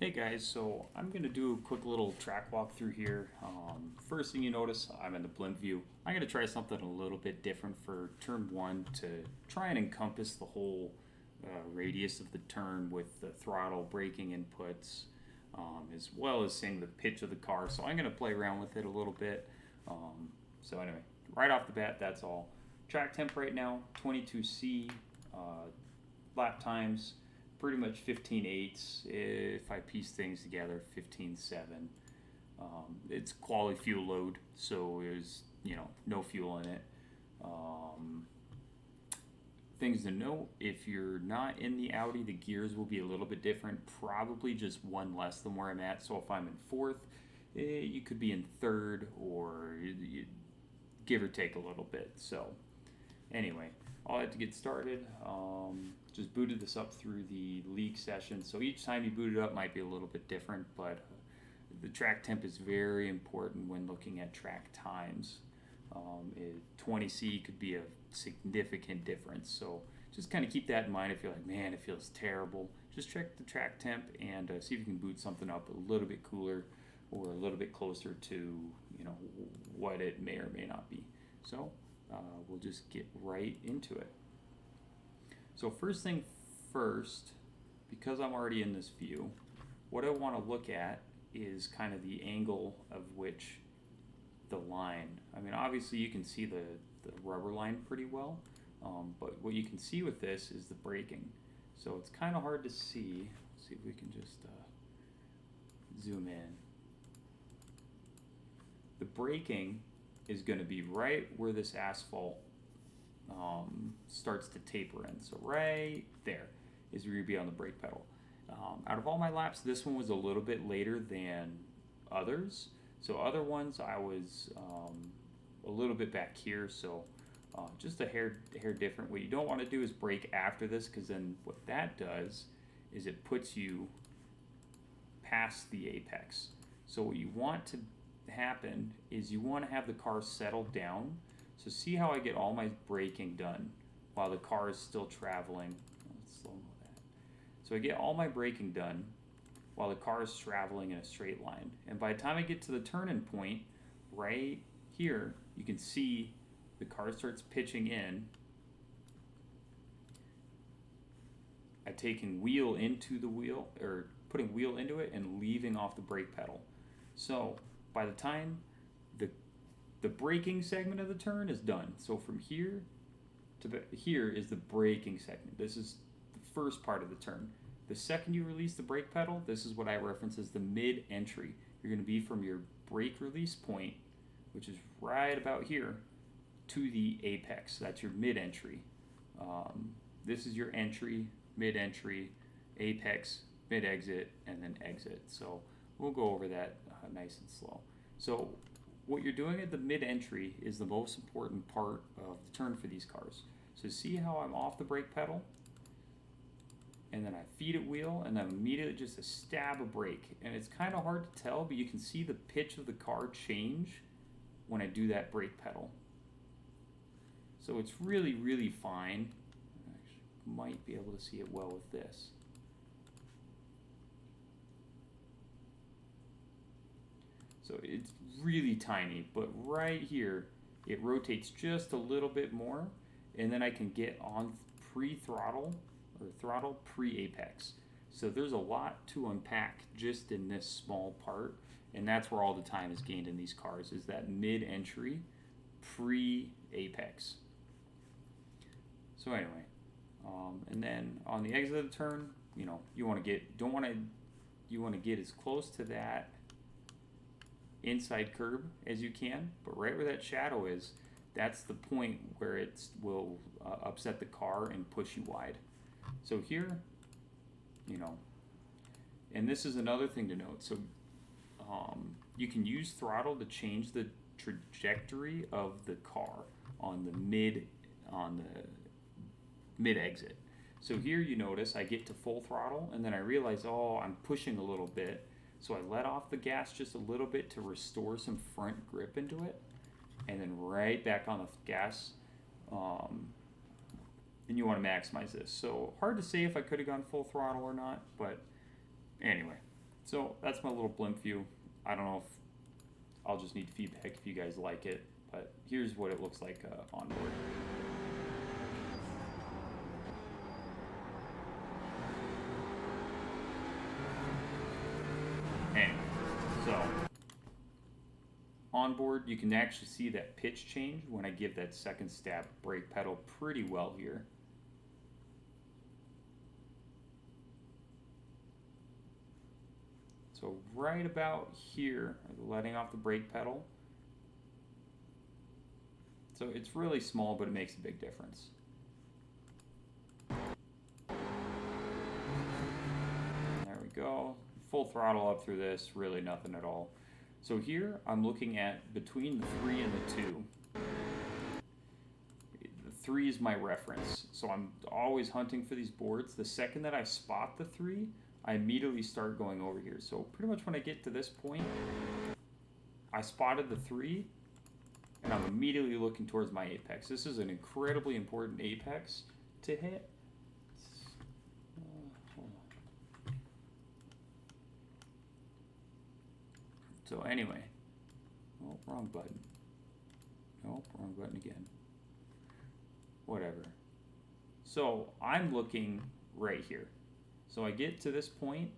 Hey guys, so I'm going to do a quick little track walk through here. First thing you notice, I'm in the blimp view. I'm going to try something a little bit different for turn one to try and encompass the whole radius of the turn with the throttle braking inputs, as well as seeing the pitch of the car. So I'm going to play around with it a little bit. So anyway, right off the bat, that's all. Track temp right now, 22C, lap times pretty much 15.8. If I piece things together, 15.7. It's quality fuel load, so there's no fuel in it. Things to note: if you're not in the Audi, the gears will be a little bit different. Probably just one less than where I'm at. So if I'm in fourth, you could be in third, or give or take a little bit. So anyway, all I had to get started. Just booted this up through the league session. So each time you boot it up might be a little bit different, but the track temp is very important when looking at track times. 20C could be a significant difference. So just kind of keep that in mind. If you're like, man, it feels terrible, just check the track temp and see if you can boot something up a little bit cooler or a little bit closer to what it may or may not be. So we'll just get right into it. So first thing first, because I'm already in this view, what I want to look at is kind of the angle of which the line, I mean obviously you can see the rubber line pretty well, but what you can see with this is the braking. So it's kind of hard to see. Let's see if we can just zoom in. The braking is going to be right where this asphalt starts to taper in. So right there is where you'd be on the brake pedal. Out of all my laps, this one was a little bit later than others. So other ones I was a little bit back here, so just a hair different. What you don't want to do is brake after this, because then what that does is it puts you past the apex. So what you want to happen is you want to have the car settle down. So see how I get all my braking done while the car is still traveling. Let's slow-mo that. So I get all my braking done while the car is traveling in a straight line. And by the time I get to the turn-in point, right here, you can see the car starts pitching in. I'm taking wheel into the wheel, or putting wheel into it and leaving off the brake pedal. So by the time the braking segment of the turn is done. So from here to here is the braking segment. This is the first part of the turn. The second you release the brake pedal, this is what I reference as the mid-entry. You're going to be from your brake release point, which is right about here, to the apex. That's your mid-entry. This is your entry, mid-entry, apex, mid-exit, and then exit. So we'll go over that nice and slow. So what you're doing at the mid-entry is the most important part of the turn for these cars. So see how I'm off the brake pedal, and then I feed it wheel, and then immediately just a stab of brake. And it's kind of hard to tell, but you can see the pitch of the car change when I do that brake pedal. So it's really, really fine. I actually might be able to see it well with this. So it's really tiny, but right here, it rotates just a little bit more, and then I can get on pre-throttle, or throttle pre-apex. So there's a lot to unpack just in this small part, and that's where all the time is gained in these cars, is that mid-entry pre-apex. So anyway, and then on the exit of the turn, you want to get as close to that inside curb as you can, but right where that shadow is, that's the point where it will upset the car and push you wide. So here, and this is another thing to note. So you can use throttle to change the trajectory of the car on the mid exit. So here you notice I get to full throttle, and then I realize, I'm pushing a little bit. So I let off the gas just a little bit to restore some front grip into it, and then right back on the gas. And you want to maximize this. So hard to say if I could have gone full throttle or not, but anyway. So that's my little blimp view. I don't know if I'll just need feedback if you guys like it, but here's what it looks like on board. Anyway, so on board you can actually see that pitch change when I give that second stab brake pedal pretty well here. So right about here, letting off the brake pedal. So it's really small, but it makes a big difference. There we go. Full throttle up through this, really nothing at all. So here I'm looking at between the 3 and the 2. The 3 is my reference. So I'm always hunting for these boards. The second that I spot the 3, I immediately start going over here. So pretty much when I get to this point, I spotted the 3, and I'm immediately looking towards my apex. This is an incredibly important apex to hit. So anyway, oh, wrong button. Nope, wrong button again. Whatever. So I'm looking right here. So I get to this point,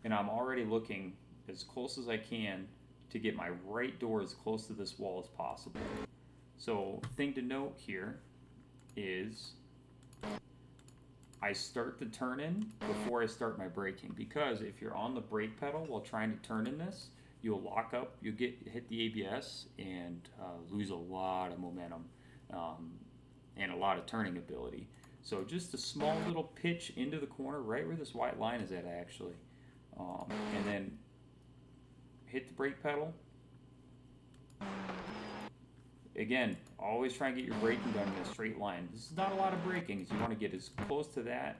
and I'm already looking as close as I can to get my right door as close to this wall as possible. So thing to note here is I start the turn in before I start my braking, because if you're on the brake pedal while trying to turn in this, you'll lock up, you'll hit the ABS and lose a lot of momentum and a lot of turning ability. So just a small little pitch into the corner, right where this white line is at actually, and then hit the brake pedal. Again, always try and get your braking done in a straight line. This is not a lot of braking. You want to get as close to that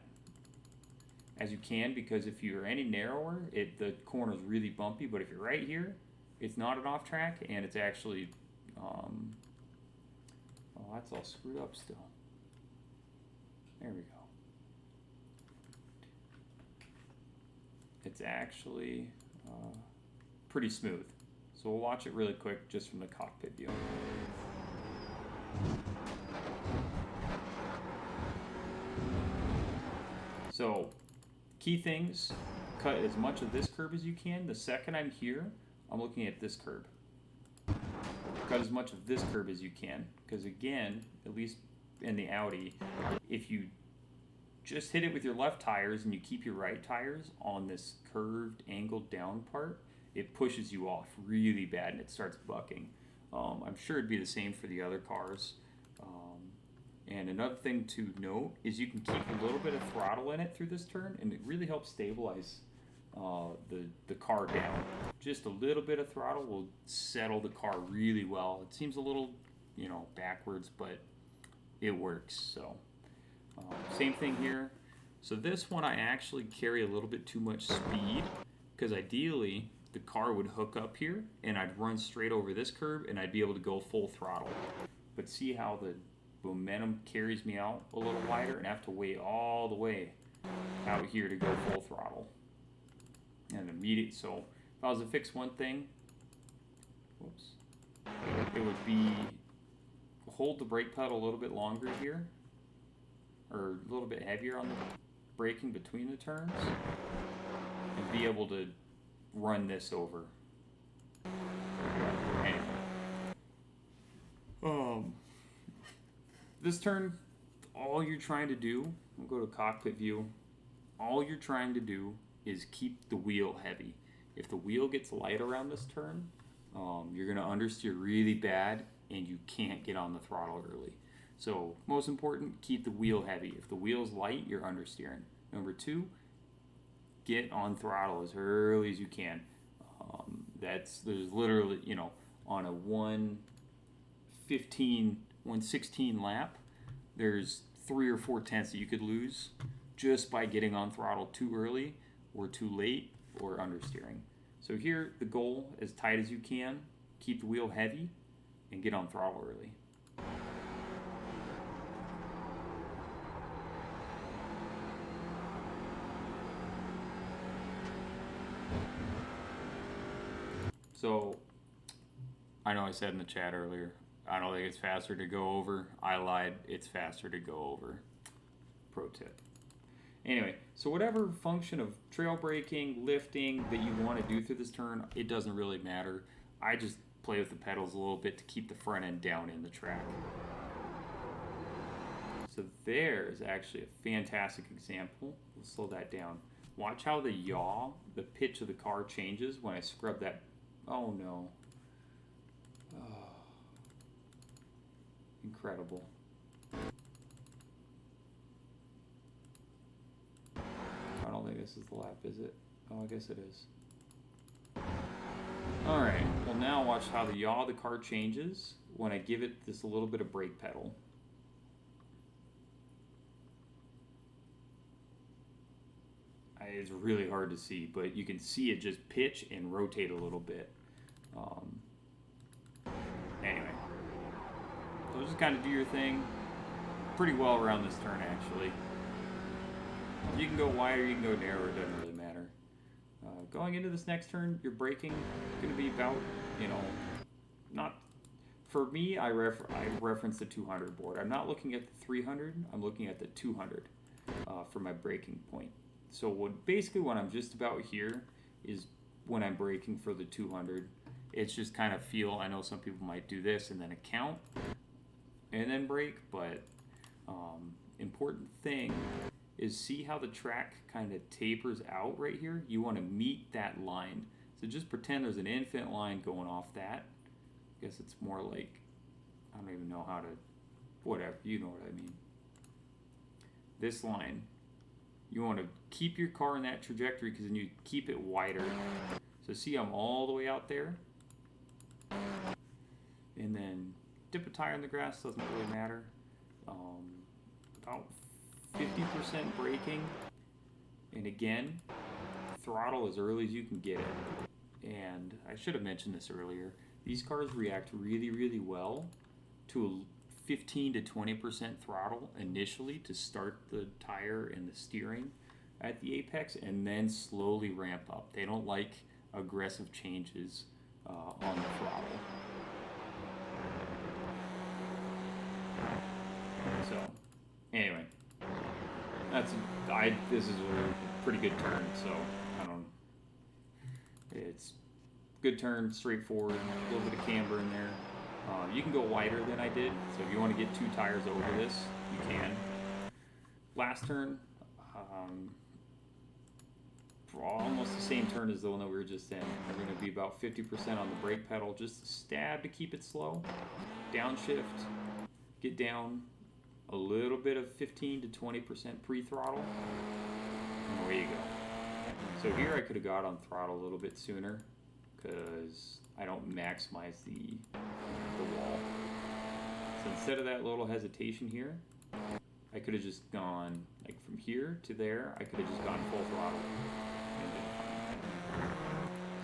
as you can, because if you're any narrower, the corner is really bumpy. But if you're right here, it's not an off track, and it's actually, oh, that's all screwed up still. There we go. It's actually pretty smooth. So we'll watch it really quick just from the cockpit view. So key things, cut as much of this curb as you can. The second I'm here, I'm looking at this curb. Cut as much of this curb as you can, because again, at least in the Audi, if you just hit it with your left tires and you keep your right tires on this curved, angled down part, it pushes you off really bad and it starts bucking. I'm sure it'd be the same for the other cars. And another thing to note is you can keep a little bit of throttle in it through this turn, and it really helps stabilize the car down. Just a little bit of throttle will settle the car really well. It seems a little, backwards, but it works. So same thing here. So this one I actually carry a little bit too much speed, because ideally the car would hook up here and I'd run straight over this curb and I'd be able to go full throttle. But see how the momentum carries me out a little wider, and I have to wait all the way out here to go full throttle. And so if I was to fix one thing, it would be hold the brake pedal a little bit longer here, or a little bit heavier on the braking between the turns, and be able to run this over. Anyway. This turn, all you're trying to do, we'll go to cockpit view, all you're trying to do is keep the wheel heavy. If the wheel gets light around this turn, you're going to understeer really bad and you can't get on the throttle early. So most important, keep the wheel heavy. If the wheel's light, you're understeering. Number 2, get on throttle as early as you can. There's literally, on a 116 lap, there's 3 or 4 tenths that you could lose just by getting on throttle too early or too late or understeering. So here, the goal, as tight as you can, keep the wheel heavy and get on throttle early. So I know I said in the chat earlier, I don't think it's faster to go over. I lied. It's faster to go over. Pro tip. Anyway, so whatever function of trail braking, lifting that you want to do through this turn, it doesn't really matter. I just play with the pedals a little bit to keep the front end down in the track. So there's actually a fantastic example. We'll slow that down. Watch how the yaw, the pitch of the car changes when I scrub that. Oh no. Oh. Incredible. I don't think this is the lap, is it? Oh, I guess it is. Alright, well now watch how the yaw of the car changes when I give it this a little bit of brake pedal. It's really hard to see, but you can see it just pitch and rotate a little bit. Anyway, so just kind of do your thing pretty well around this turn, actually. You can go wider, you can go narrower, it doesn't really matter. Going into this next turn, your braking is going to be about, you know, not... For me, I reference the 200 board. I'm not looking at the 300, I'm looking at the 200 for my braking point. So basically when I'm just about here is when I'm braking for the 200. It's just kind of feel, I know some people might do this and then a count and then brake, but important thing is see how the track kind of tapers out right here. You want to meet that line. So just pretend there's an infinite line going off that. I guess it's more like, I don't even know how to, whatever, you know what I mean. This line. You want to keep your car in that trajectory because then you keep it wider. So see, I'm all the way out there. And then dip a tire in the grass, doesn't really matter. About 50% braking. And again, throttle as early as you can get it. And I should have mentioned this earlier. These cars react really, really well to a 15 to 20% throttle initially to start the tire and the steering at the apex, and then slowly ramp up. They don't like aggressive changes on the throttle. So anyway, this is a pretty good turn. So it's good turn, straightforward, a little bit of camber in there. You can go wider than I did, so if you want to get 2 tires over this, you can. Last turn, almost the same turn as the one that we were just in. We're going to be about 50% on the brake pedal, just a stab to keep it slow. Downshift, get down a little bit of 15 to 20% pre-throttle, and away you go. So here I could have got on throttle a little bit sooner, because I don't maximize the wall. So instead of that little hesitation here, I could have just gone like from here to there. I could have just gone full throttle.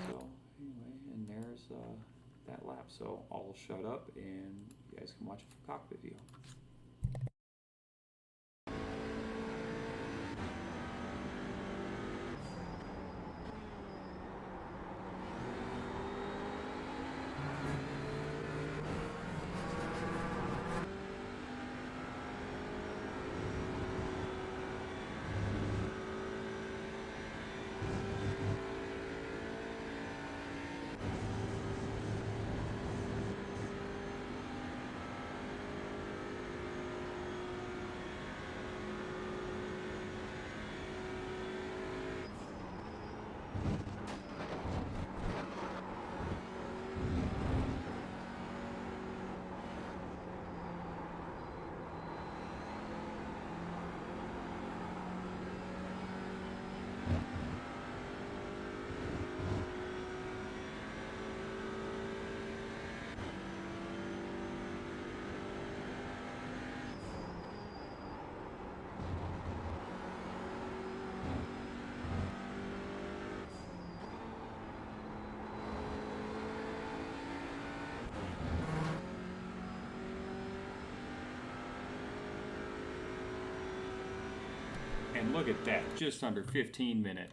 So anyway, and there's that lap. So I'll shut up and you guys can watch a cockpit view. And look at that, just under 15 minutes.